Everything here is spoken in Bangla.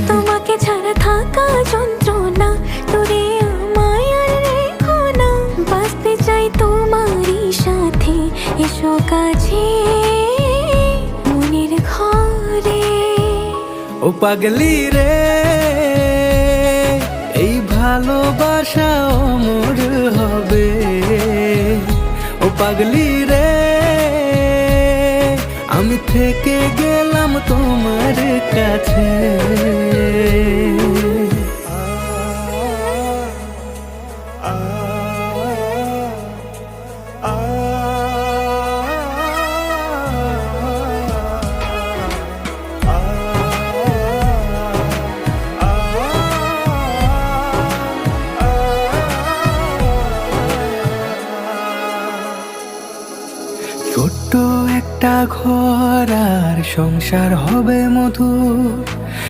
তোমাকে ছাড়া থাকা যন্ত্রণা, দূরে আমায় আর রেখো না। বাঁচতে চাই তোমারই সাথে, এসো কাছে মনের ঘরে। ও পাগলি রে, এই ভালোবাসা অমর হবে। ও পাগলি রে, আমি থেকে গেলাম তোমার কাছে। ছোট্ট একটা ঘর আর সংসার হবে মধুর,